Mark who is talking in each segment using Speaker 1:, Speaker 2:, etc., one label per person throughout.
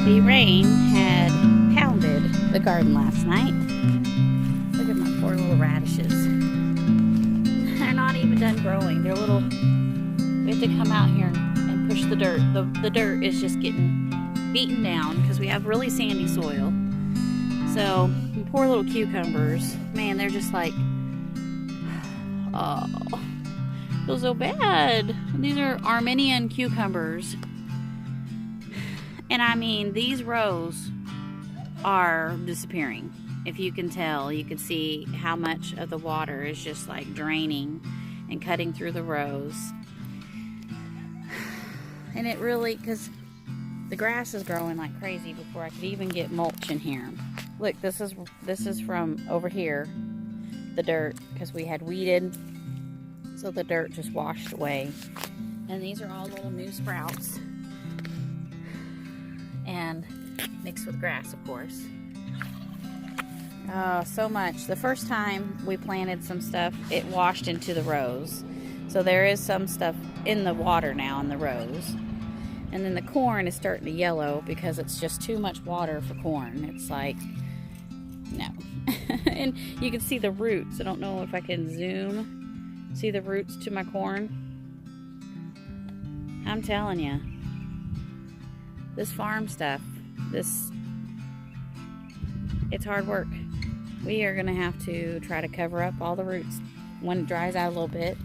Speaker 1: The rain had pounded the garden last night. Look at my poor little radishes. They're not even done growing. They're little. We have to come out here and push the dirt. The dirt is just getting beaten down because we have really sandy soil. So, poor little cucumbers, man, they're just like, oh, feel so bad. These are Armenian cucumbers. And I mean, these rows are disappearing. If you can tell, you can see how much of the water is just like draining and cutting through the rows. And it really, because the grass is growing like crazy before I could even get mulch in here. Look, this is from over here, the dirt, because we had weeded, so the dirt just washed away. And these are all little new sprouts. And mixed with grass, of course. Oh, so much. The first time we planted some stuff, it washed into the rows. So there is some stuff in the water now in the rows. And then the corn is starting to yellow because it's just too much water for corn. It's like, no. And you can see the roots. I don't know if I can zoom. See the roots to my corn? I'm telling you. This farm stuff, it's hard work. We are going to have to try to cover up all the roots when it dries out a little bit.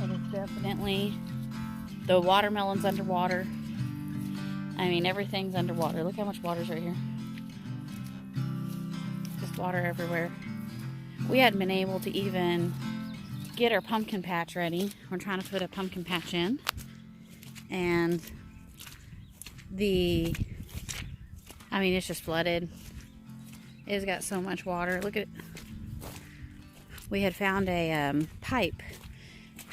Speaker 1: It is definitely, the watermelon's underwater. I mean, everything's underwater. Look how much water's right here. Just water everywhere. We hadn't been able to even get our pumpkin patch ready. We're trying to put a pumpkin patch in. And I mean, it's just flooded. It's got so much water. Look at it. We had found a pipe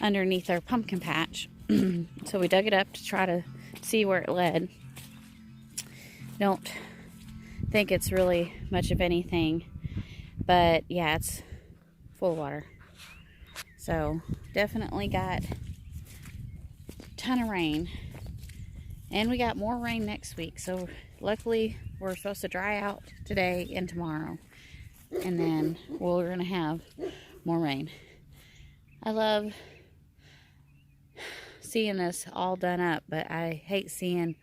Speaker 1: underneath our pumpkin patch. So we dug it up to try to see where it led. Don't think it's really much of anything. But yeah, it's full of water. So definitely got ton of rain, and we got more rain next week, so luckily we're supposed to dry out today and tomorrow, and then we're gonna have more rain. I love seeing this all done up, but I hate seeing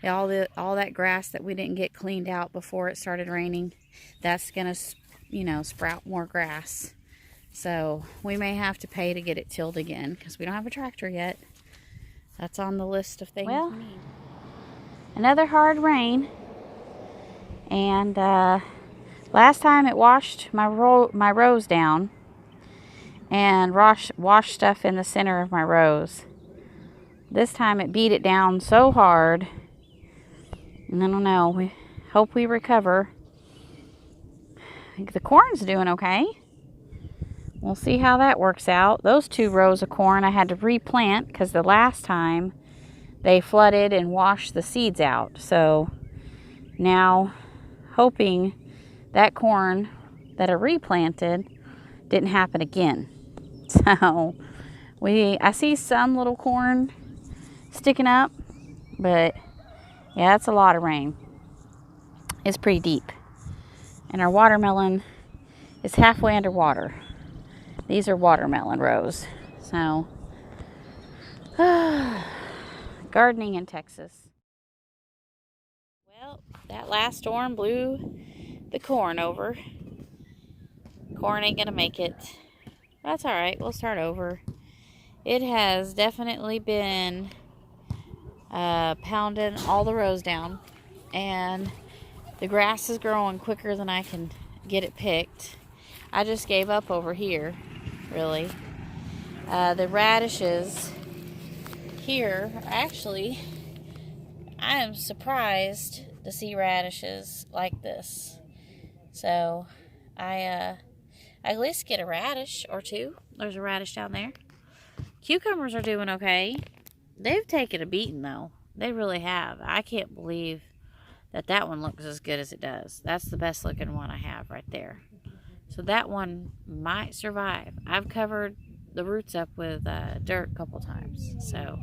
Speaker 1: all that grass that we didn't get cleaned out before it started raining. That's gonna, sprout more grass, so we may have to pay to get it tilled again because we don't have a tractor yet. That's on the list of things we need. Another hard rain. And last time it washed my rows down and washed stuff in the center of my rows. This time it beat it down so hard. And I don't know. We hope we recover. I think the corn's doing okay. We'll see how that works out. Those 2 rows of corn I had to replant because the last time they flooded and washed the seeds out. So now hoping that corn that I replanted didn't happen again. So I see some little corn sticking up, but yeah, that's a lot of rain. It's pretty deep. And our watermelon is halfway underwater. These are watermelon rows. So, gardening in Texas. Well, that last storm blew the corn over. Corn ain't gonna make it. That's alright, we'll start over. It has definitely been pounding all the rows down. And the grass is growing quicker than I can get it picked. I just gave up over here. Really. The radishes here, actually, I am surprised to see radishes like this. So, I at least get a radish or 2. There's a radish down there. Cucumbers are doing okay. They've taken a beating, though. They really have. I can't believe that one looks as good as it does. That's the best looking one I have right there. So that one might survive. I've covered the roots up with dirt a couple times. So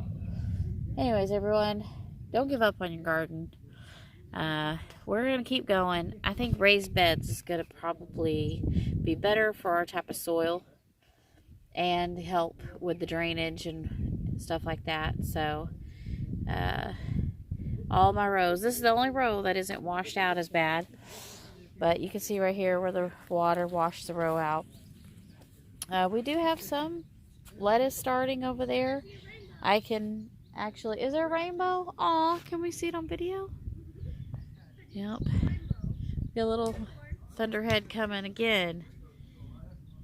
Speaker 1: anyways, everyone, don't give up on your garden. We're going to keep going. I think raised beds is going to probably be better for our type of soil and help with the drainage and stuff like that. So, all my rows, this is the only row that isn't washed out as bad, but you can see right here where the water washed the row out. We do have some lettuce starting over there. I can actually, is there a rainbow? Aw, can we see it on video? Yep. Got a little thunderhead coming again.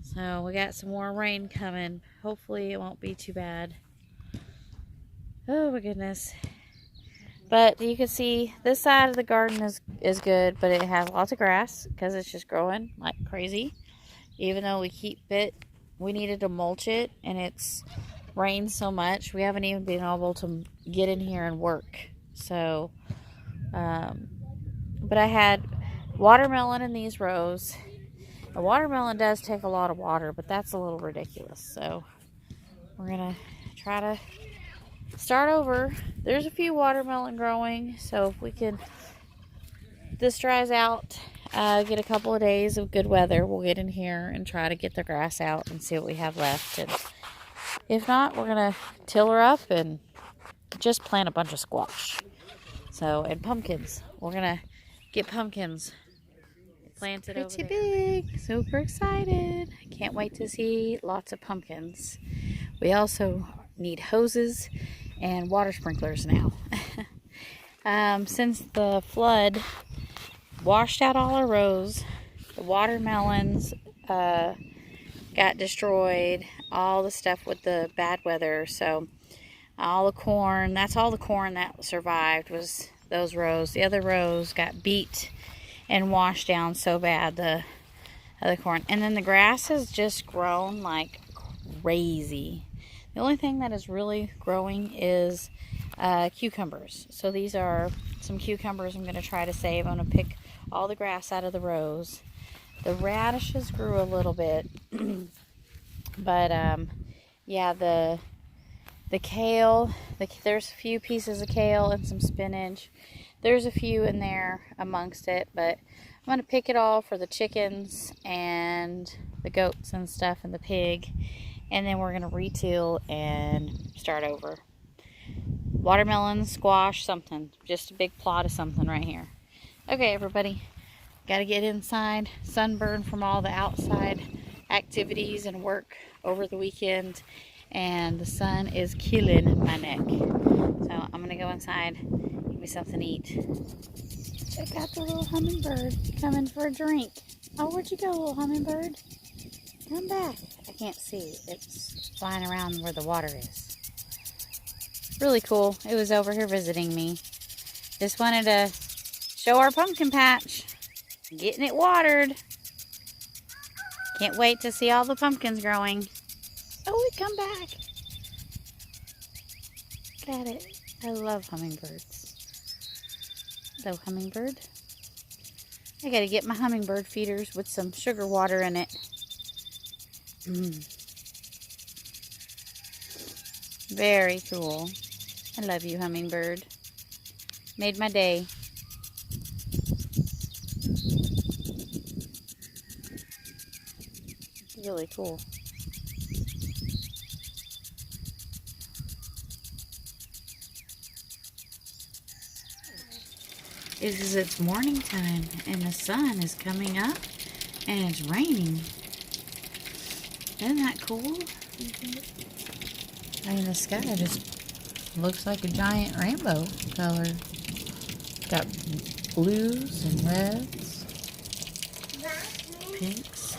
Speaker 1: So we got some more rain coming. Hopefully it won't be too bad. Oh my goodness. But you can see this side of the garden is good, but it has lots of grass because it's just growing like crazy. Even though we keep it, we needed to mulch it, and it's rained so much we haven't even been able to get in here and work. So, but I had watermelon in these rows. A watermelon does take a lot of water, but that's a little ridiculous. So we're gonna try to start over. There's a few watermelon growing, so if we can, this dries out, get a couple of days of good weather, we'll get in here and try to get the grass out and see what we have left. And if not, we're gonna till her up and just plant a bunch of squash. So, and pumpkins. We're gonna get pumpkins planted over there. Pretty big. Super excited. Can't wait to see lots of pumpkins. We also need hoses and water sprinklers now. Since the flood washed out all our rows, the watermelons got destroyed, all the stuff with the bad weather. So all the corn, that's all the corn that survived was those rows. The other rows got beat and washed down so bad, the other corn. And then the grass has just grown like crazy. The only thing that is really growing is cucumbers. So these are some cucumbers I'm going to try to save. I'm going to pick all the grass out of the rows. The radishes grew a little bit. But yeah, the kale, there's a few pieces of kale and some spinach. There's a few in there amongst it, but I'm going to pick it all for the chickens and the goats and stuff and the pig. And then we're going to retill and start over. Watermelon, squash, something. Just a big plot of something right here. Okay, everybody. Got to get inside. Sunburn from all the outside activities and work over the weekend. And the sun is killing my neck. So I'm going to go inside, get me something to eat. Check out the little hummingbird coming for a drink. Oh, where'd you go, little hummingbird? Come back. I can't see. It's flying around where the water is. Really cool. It was over here visiting me. Just wanted to show our pumpkin patch. Getting it watered. Can't wait to see all the pumpkins growing. Oh, we come back. Look at it. I love hummingbirds. Hello, hummingbird. I gotta get my hummingbird feeders with some sugar water in it. Very cool. I love you, hummingbird. Made my day. Really cool. It's morning time and the sun is coming up and it's raining. Isn't that cool? I mean, the sky just looks like a giant rainbow color. Got blues and reds, pinks.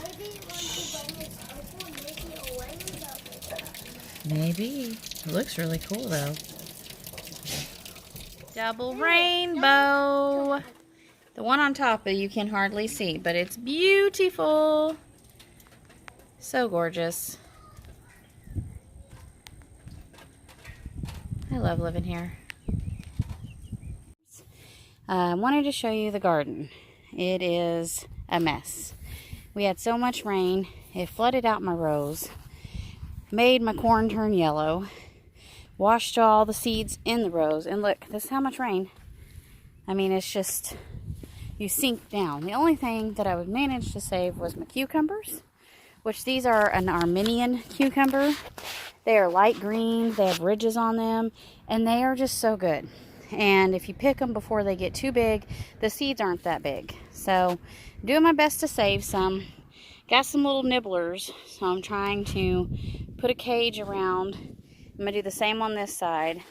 Speaker 1: Maybe. It looks really cool though. Double rainbow. The one on top of you can hardly see, but it's beautiful. So gorgeous. I love living here. I wanted to show you the garden. It is a mess. We had so much rain, it flooded out my rows, made my corn turn yellow. washed all the seeds in the rows. And look, this is how much rain. I mean, it's just, you sink down. The only thing that I would manage to save was my cucumbers, which these are an Armenian cucumber. They are light green, they have ridges on them, and they are just so good. And if you pick them before they get too big, the seeds aren't that big. So, I'm doing my best to save some. Got some little nibblers, so I'm trying to put a cage around. I'm going to do the same on this side.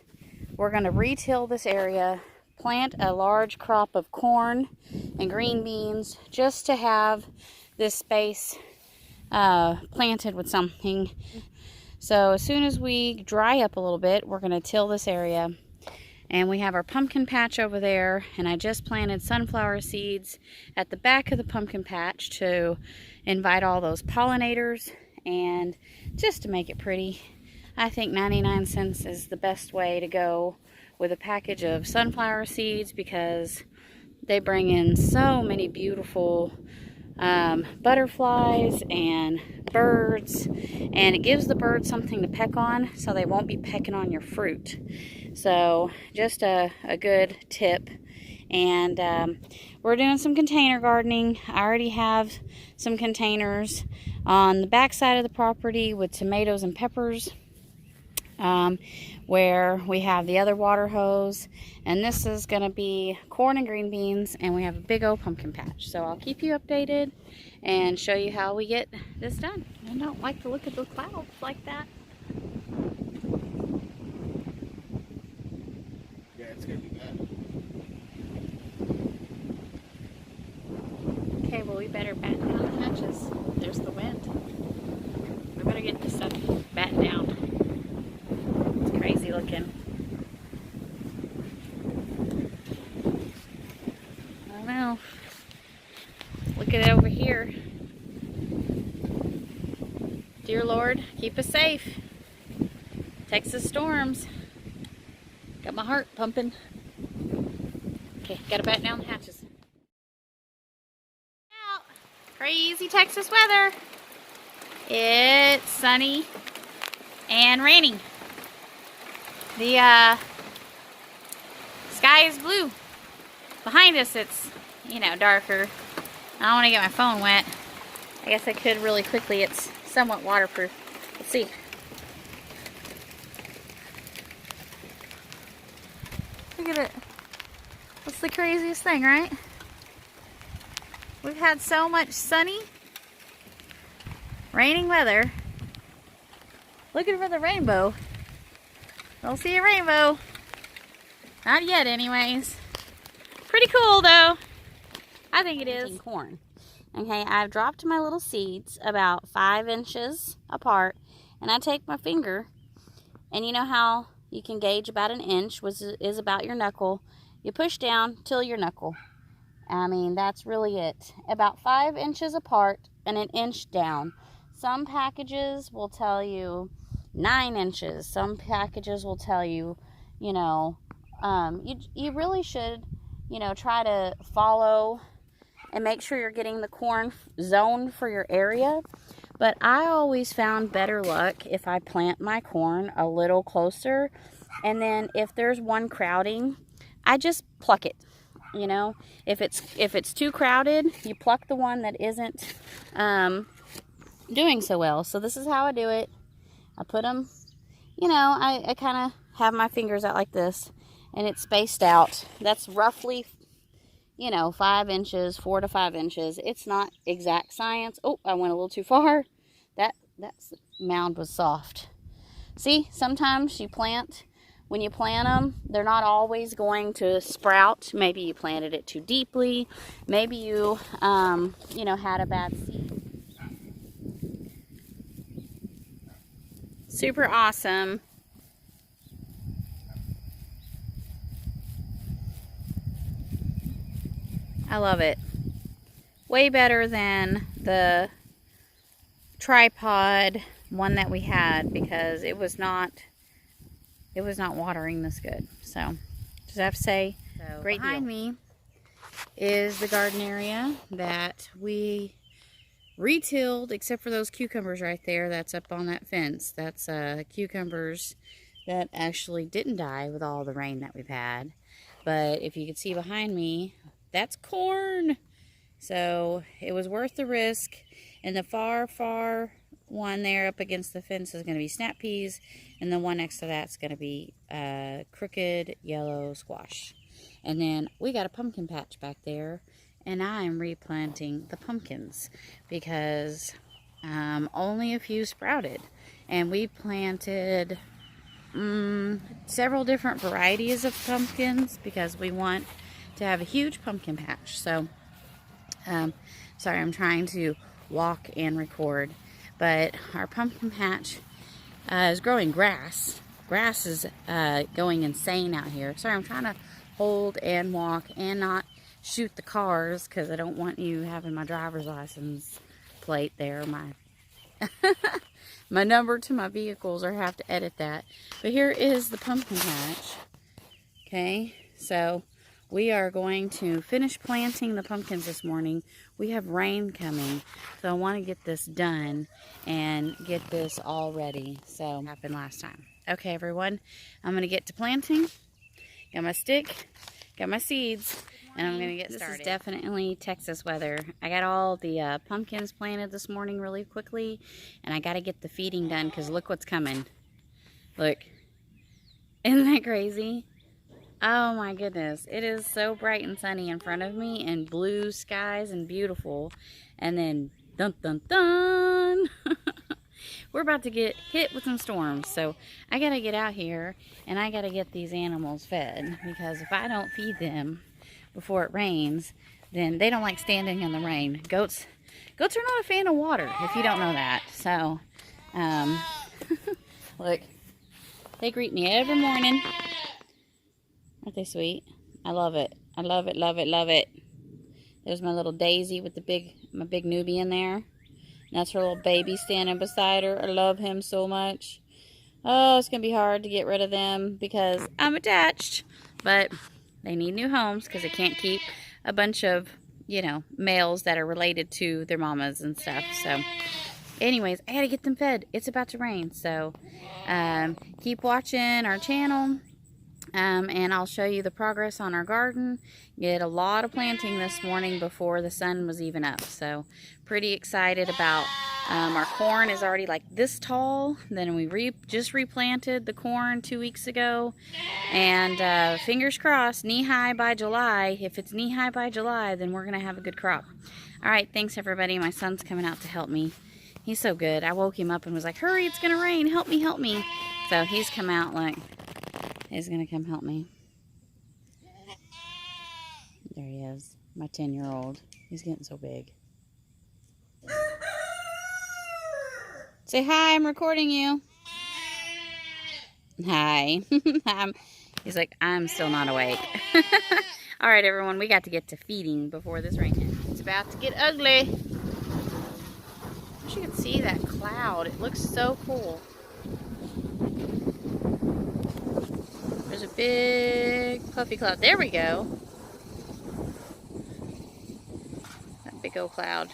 Speaker 1: We're going to retill this area, plant a large crop of corn and green beans just to have this space planted with something. So as soon as we dry up a little bit, we're going to till this area. And we have our pumpkin patch over there, and I just planted sunflower seeds at the back of the pumpkin patch to invite all those pollinators and just to make it pretty. I think 99 cents is the best way to go with a package of sunflower seeds because they bring in so many beautiful butterflies and birds, and it gives the birds something to peck on so they won't be pecking on your fruit. So just a good tip. And we're doing some container gardening. I already have some containers on the back side of the property with tomatoes and peppers, where we have the other water hose, and this is going to be corn and green beans, and we have a big old pumpkin patch. So I'll keep you updated and show you how we get this done. I don't like to look at the clouds like that.
Speaker 2: Yeah, it's gonna be bad.
Speaker 1: Okay, well, we better batten down the hatches. There's the wind. We better get this stuff battened down. It's crazy looking. I don't know. Look at it over here. Dear Lord, keep us safe. Texas storms. Got my heart pumping. Okay, gotta batten down the hatches. Out. Crazy Texas weather. It's sunny and raining. The sky is blue. Behind us it's, you know, darker. I don't want to get my phone wet. I guess I could really quickly. It's somewhat waterproof. Let's see. Look at it. That's the craziest thing, right? We've had so much sunny, raining weather. Looking for the rainbow. Don't see a rainbow. Not yet, anyways. Pretty cool, though. I think it is. Corn. Okay, I've dropped my little seeds about 5 inches apart, and I take my finger, and you know how you can gauge about an inch, which is about your knuckle. You push down till your knuckle. I mean, that's really it. About 5 inches apart and an inch down. Some packages will tell you 9 inches. Some packages will tell you, you know, you really should, you know, try to follow and make sure you're getting the corn zoned for your area. But I always found better luck if I plant my corn a little closer, and then if there's one crowding, I just pluck it. You know, if it's too crowded, you pluck the one that isn't doing so well. So this is how I do it. I put them, you know, I kind of have my fingers out like this, and it's spaced out. That's roughly, you know, 5 inches, 4 to 5 inches. It's not exact science. Oh, I went a little too far. That mound was soft. See, sometimes when you plant them, they're not always going to sprout. Maybe you planted it too deeply. Maybe you, you know, had a bad seed. Super awesome. I love it. Way better than the tripod one that we had, because it was not watering this good. So just have to say, great deal. Behind me is the garden area that we retilled, except for those cucumbers right there. That's up on that fence. That's cucumbers that actually didn't die with all the rain that we've had. But if you can see behind me, that's corn. So it was worth the risk. And the far one there up against the fence is going to be snap peas. And the one next to that's going to be crooked yellow squash. And then we got a pumpkin patch back there. And I'm replanting the pumpkins because only a few sprouted. And we planted several different varieties of pumpkins because we want to have a huge pumpkin patch. So, sorry, I'm trying to walk and record. But our pumpkin patch is growing grass. Grass is going insane out here. Sorry, I'm trying to hold and walk and not shoot the cars because I don't want you having my driver's license plate there, my my number to my vehicles, or have to edit that. But here is the pumpkin patch. Okay, so we are going to finish planting the pumpkins this morning. We have rain coming, so I want to get this done and get this all ready. So happened last time. Okay, everyone, I'm going to get to planting. Got my stick, got my seeds, and I'm going to get started. This is definitely Texas weather. I got all the pumpkins planted this morning really quickly, and I got to get the feeding done because look what's coming. Look. Isn't that crazy? Oh my goodness. It is so bright and sunny in front of me and blue skies and beautiful. And then, dun dun dun! We're about to get hit with some storms. So I got to get out here and I got to get these animals fed because if I don't feed them before it rains, then they don't like standing in the rain. Goats are not a fan of water, if you don't know that. So, look, they greet me every morning. Aren't they sweet? I love it. I love it, love it, love it. There's my little Daisy with my big Nubian there. That's her little baby standing beside her. I love him so much. Oh, it's going to be hard to get rid of them because I'm attached. But they need new homes because they can't keep a bunch of, you know, males that are related to their mamas and stuff. So, anyways, I got to get them fed. It's about to rain. So, keep watching our channel. And I'll show you the progress on our garden. Did a lot of planting this morning before the sun was even up. So, pretty excited about our corn is already like this tall. Then we just replanted the corn 2 weeks ago. And fingers crossed, knee-high by July. If it's knee-high by July, then we're going to have a good crop. All right, thanks everybody. My son's coming out to help me. He's so good. I woke him up and was like, hurry, it's going to rain. Help me, help me. So he's come out like... He's gonna come help me. There he is, my 10-year-old. He's getting so big. Say hi, I'm recording you. Hi. He's like, I'm still not awake. All right, everyone, we got to get to feeding before this rain hits. It's about to get ugly. I wish you could see that cloud. It looks so cool. There's a big puffy cloud. There we go. That big old cloud.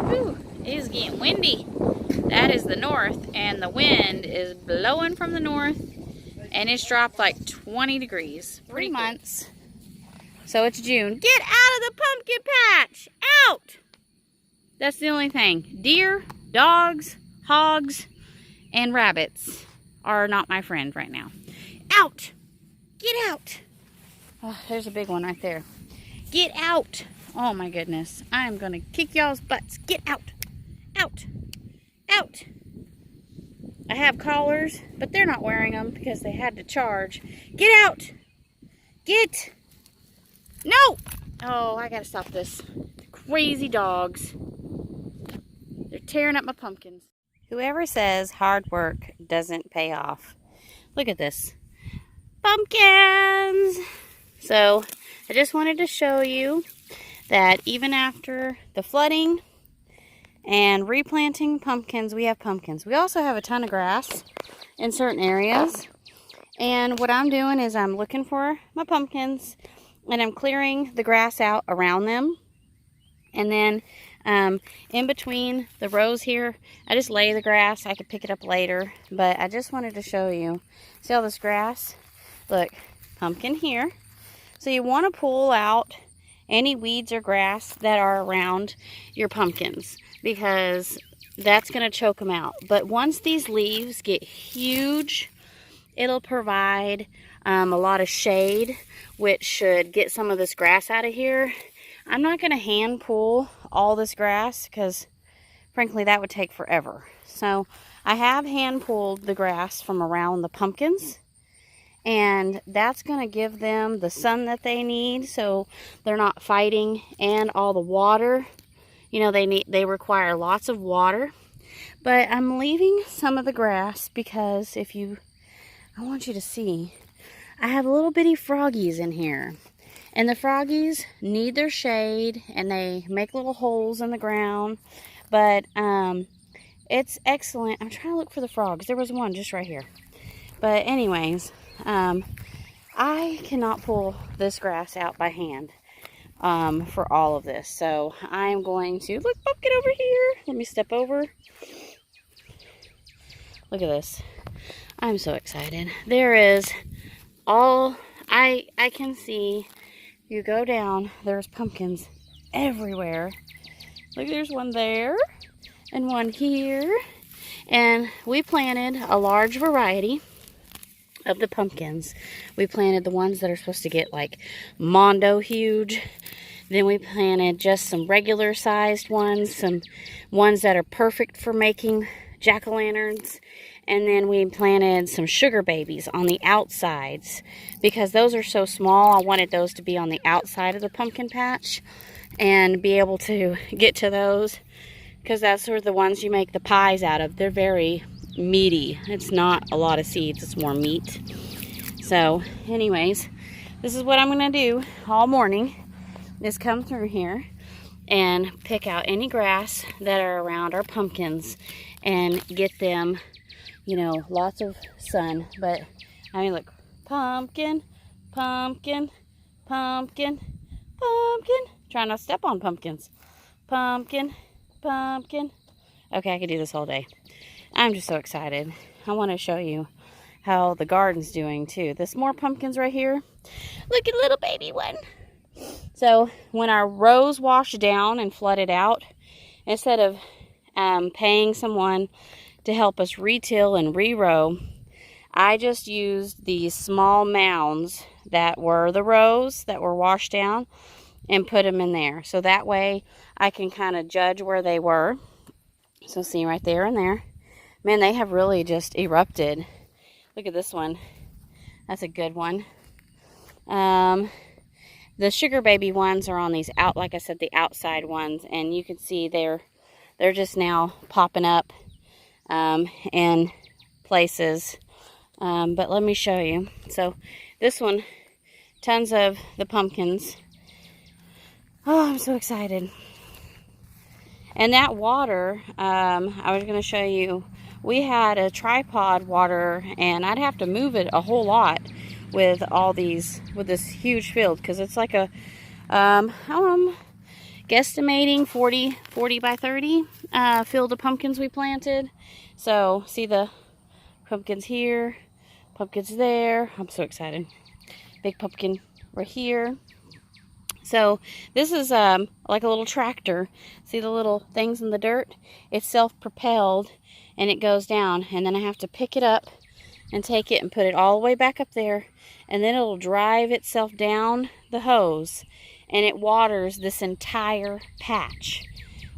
Speaker 1: Whew, it is getting windy. That is the north, and the wind is blowing from the north, and it's dropped like 20 degrees. 3 months. So it's June. Get out of the pumpkin patch! Out! That's the only thing. Deer, dogs, hogs, and rabbits are not my friend right now. Out! Get out! Oh, there's a big one right there. Get out! Oh my goodness. I'm going to kick y'all's butts. Get out! Out! Out! I have collars, but they're not wearing them because they had to charge. Get out! Get! No! Oh, I got to stop this. Crazy dogs. They're tearing up my pumpkins. Whoever says hard work doesn't pay off. Look at this. Pumpkins! So, I just wanted to show you that even after the flooding and replanting pumpkins, we have pumpkins. We also have a ton of grass in certain areas. And what I'm doing is I'm looking for my pumpkins and I'm clearing the grass out around them. And then In between the rows here, I just lay the grass. I could pick it up later, but I just wanted to show you. See all this grass? Look, pumpkin here. So you want to pull out any weeds or grass that are around your pumpkins, because that's going to choke them out. But once these leaves get huge, it'll provide a lot of shade, which should get some of this grass out of here. I'm not going to hand pull all this grass because frankly that would take forever. So I have hand pulled the grass from around the pumpkins, and that's going to give them the sun that they need, so they're not fighting, and all the water. You know, they require lots of water. But I'm leaving some of the grass because I want you to see, I have little bitty froggies in here. And the froggies need their shade, and they make little holes in the ground. But it's excellent. I'm trying to look for the frogs. There was one just right here. But anyways, I cannot pull this grass out by hand for all of this. So I'm going to, look, get over here. Let me step over. Look at this. I'm so excited. There is all, I can see, you go down, there's pumpkins everywhere. Look, there's one there and one here. And we planted a large variety of the pumpkins. We planted the ones that are supposed to get like mondo huge. Then we planted just some regular sized ones, some ones that are perfect for making jack-o'-lanterns. And then we planted some sugar babies on the outsides because those are so small. I wanted those to be on the outside of the pumpkin patch and be able to get to those, because that's sort of the ones you make the pies out of. They're very meaty. It's not a lot of seeds, it's more meat. So anyways, this is what I'm going to do all morning, is come through here and pick out any grass that are around our pumpkins and get them, you know, lots of sun. But I mean, look, pumpkin, pumpkin, pumpkin, pumpkin. Try not to step on pumpkins. Pumpkin, pumpkin. Okay, I could do this all day. I'm just so excited. I want to show you how the garden's doing too. There's more pumpkins right here. Look at little baby one. So when our rows wash down and flooded out, instead of paying someone to help us retill and re-row, I just used these small mounds that were the rows that were washed down and put them in there. So that way I can kind of judge where they were. So see right there and there. Man, they have really just erupted. Look at this one. That's a good one. The sugar baby ones are on these out, like I said, the outside ones, and you can see they're just now popping up in places. But let me show you. So this one, tons of the pumpkins. Oh, I'm so excited. And that water, I was going to show you, we had a tripod water, and I'd have to move it a whole lot with all these, with this huge field, because it's like a, I'm guesstimating 40 by 30 field of pumpkins we planted. So see the pumpkins here, pumpkins there. I'm so excited. Big pumpkin right here. So this is like a little tractor. See the little things in the dirt? It's self-propelled, and it goes down, and then I have to pick it up and take it and put it all the way back up there, and then it'll drive itself down the hose, and it waters this entire patch,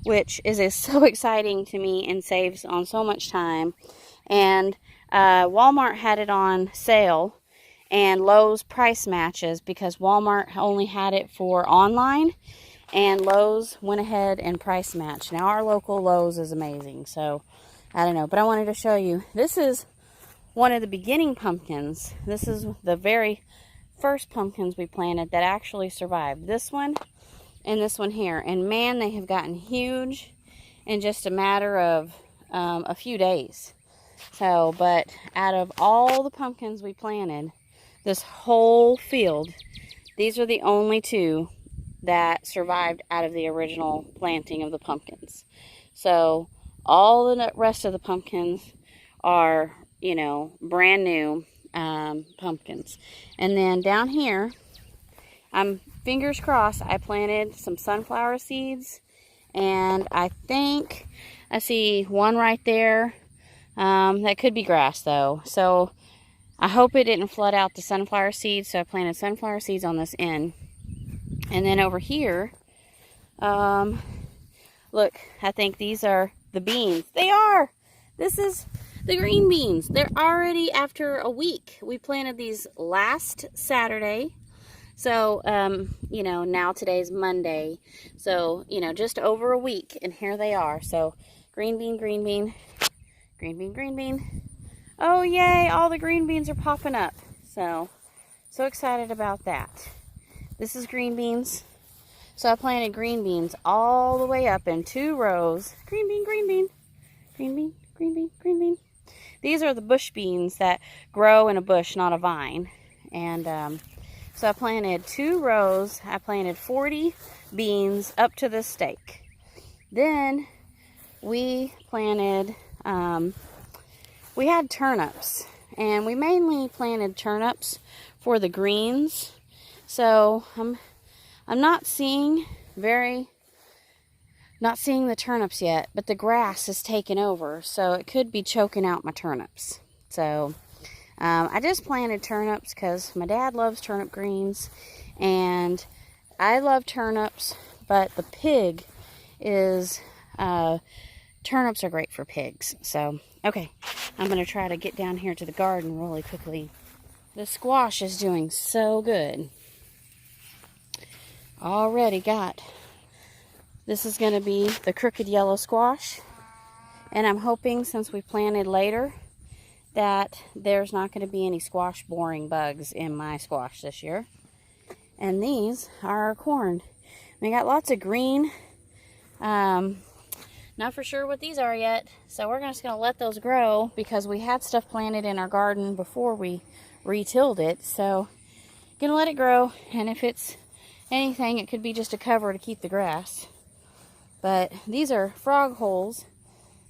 Speaker 1: which is so exciting to me and saves on so much time. And Walmart had it on sale, and Lowe's price matches, because Walmart only had it for online, and Lowe's went ahead and price matched. Now our local Lowe's is amazing, so I don't know, but I wanted to show you. This is one of the beginning pumpkins. This is the very first pumpkins we planted that actually survived. This one and this one here. And man, they have gotten huge in just a matter of a few days. So, but out of all the pumpkins we planted, this whole field, these are the only two that survived out of the original planting of the pumpkins. So all the rest of the pumpkins are, you know, brand new pumpkins. And then down here, I'm fingers crossed, I planted some sunflower seeds, and I think I see one right there. That could be grass though. So I hope it didn't flood out the sunflower seeds. So I planted sunflower seeds on this end. And then over here, look, I think these are the beans. They are! This is the green beans. They're already after a week. We planted these last Saturday. So, you know, now today's Monday. So, you know, just over a week. And here they are. So, green bean, green bean, green bean, green bean. Oh, yay! All the green beans are popping up. So excited about that. This is green beans. So I planted green beans all the way up in 2 rows. Green bean, green bean, green bean, green bean, green bean. These are the bush beans that grow in a bush, not a vine. And so I planted 2 rows. I planted 40 beans up to this stake. Then we planted, we had turnips. And we mainly planted turnips for the greens. So I'm not seeing the turnips yet, but the grass is taking over, so it could be choking out my turnips. So I just planted turnips because my dad loves turnip greens, and I love turnips, but the pig is, turnips are great for pigs. So, okay, I'm going to try to get down here to the garden really quickly. The squash is doing so good. Already got, this is going to be the crooked yellow squash, and I'm hoping, since we planted later, that there's not going to be any squash boring bugs in my squash this year. And these are our corn. We got lots of green. Not for sure what these are yet, so we're just going to let those grow because we had stuff planted in our garden before we retilled it. So going to let it grow, and if it's anything, it could be just a cover to keep the grass. But these are frog holes.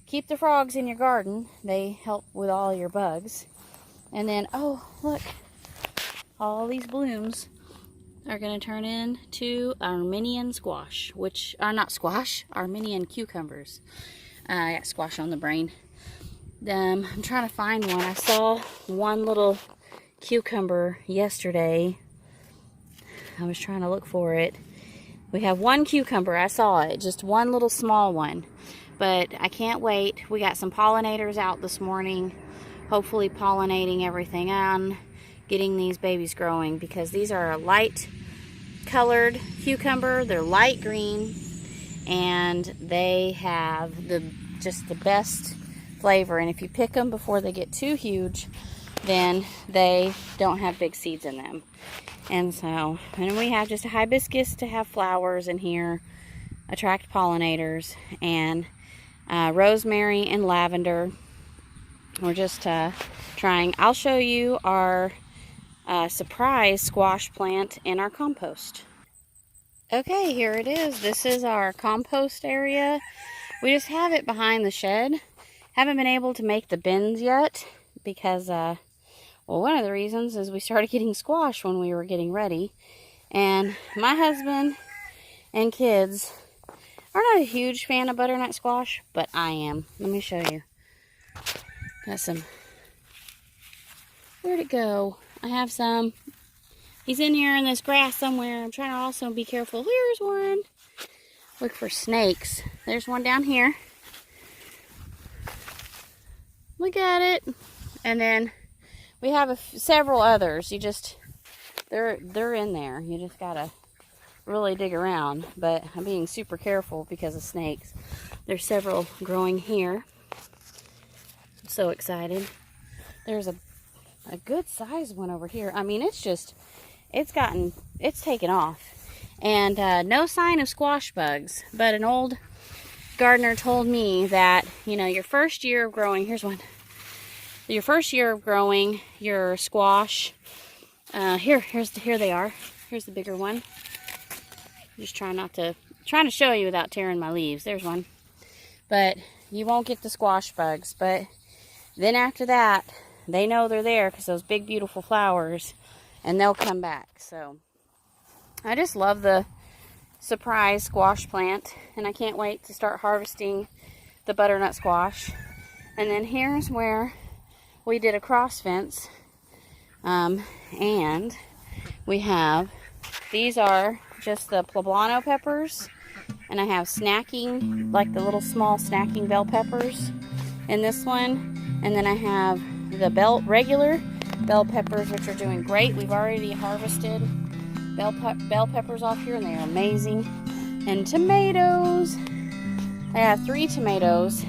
Speaker 1: Keep the frogs in your garden. They help with all your bugs. And then, oh, look. All these blooms are going to turn into Armenian squash. Which are not squash, Armenian cucumbers. I got squash on the brain. I'm trying to find one. I saw one little cucumber yesterday. I was trying to look for it. We have one cucumber. I saw it. Just one little small one. But I can't wait. We got some pollinators out this morning. Hopefully pollinating everything on. Getting these babies growing. Because these are a light colored cucumber. They're light green. And they have just the best flavor. And if you pick them before they get too huge, then they don't have big seeds in them. And so, and we have just a hibiscus to have flowers in here, attract pollinators, and rosemary and lavender. We're just trying. I'll show you our surprise squash plant in our compost. Okay, here it is. This is our compost area. We just have it behind the shed. Haven't been able to make the bins yet because well, one of the reasons is we started getting squash when we were getting ready. And my husband and kids are not a huge fan of butternut squash, but I am. Let me show you. Got some. Where'd it go? I have some. He's in here in this grass somewhere. I'm trying to also be careful. Here's one. Look for snakes. There's one down here. Look at it. And then we have several others. They're in there. You just gotta really dig around. But I'm being super careful because of snakes. There's several growing here. I'm so excited. There's a good sized one over here. I mean, it's taken off. And no sign of squash bugs. But an old gardener told me that, you know, your first year of growing, here's one. Your first year of growing your squash, here they are. Here's the bigger one. Just trying to show you without tearing my leaves. There's one. But you won't get the squash bugs. But then after that, they know they're there because those big beautiful flowers, and they'll come back. So I just love the surprise squash plant, and I can't wait to start harvesting the butternut squash. And then here's where we did a cross fence, and we have, these are just the poblano peppers, and I have snacking, like the little small snacking bell peppers in this one, and then I have the regular bell peppers, which are doing great. We've already harvested bell peppers off here, and they are amazing. And tomatoes, I have 3 tomatoes.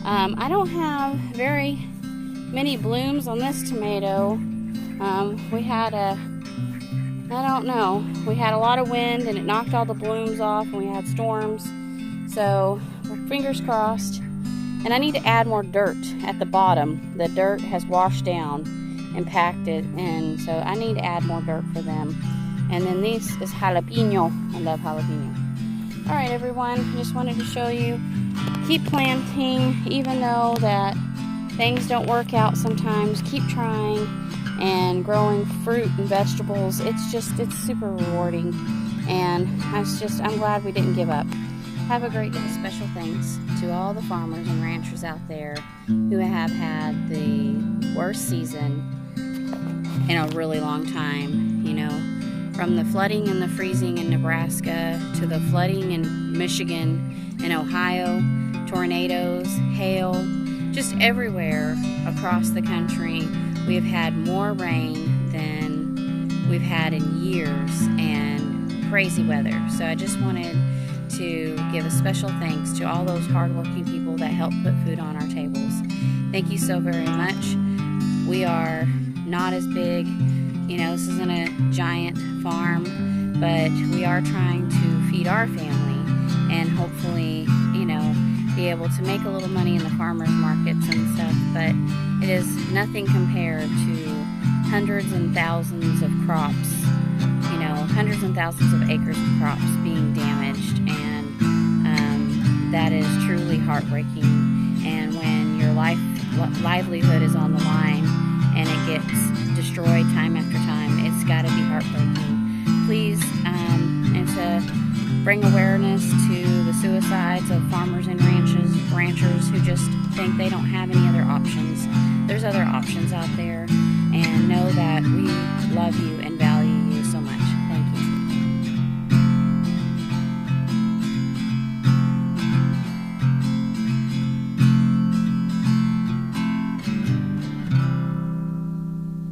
Speaker 1: I don't have very many blooms on this tomato. We had we had a lot of wind, and it knocked all the blooms off, and we had storms. So fingers crossed. And I need to add more dirt at the bottom. The dirt has washed down and packed it, and so I need to add more dirt for them. And then this is jalapeno. I love jalapeno. Alright everyone, just wanted to show you. Keep planting, even though that things don't work out sometimes. Keep trying and growing fruit and vegetables. It's super rewarding. And I'm glad we didn't give up. Have a great day. Special thanks to all the farmers and ranchers out there who have had the worst season in a really long time. You know, from the flooding and the freezing in Nebraska to the flooding in Michigan and Ohio, tornadoes, hail, just everywhere across the country. We have had more rain than we've had in years and crazy weather. So I just wanted to give a special thanks to all those hardworking people that help put food on our tables. Thank you so very much. We are not as big, you know, this isn't a giant farm, but we are trying to feed our family and hopefully, you know, be able to make a little money in the farmers markets and stuff. But it is nothing compared to hundreds and thousands of crops, you know, hundreds and thousands of acres of crops being damaged, and that is truly heartbreaking. And when your livelihood is on the line and it gets destroyed time after time, it's got to be heartbreaking. Please, and to bring awareness to the suicides of farmers and ranchers who just think they don't have any other options. There's other options out there, and know that we love you and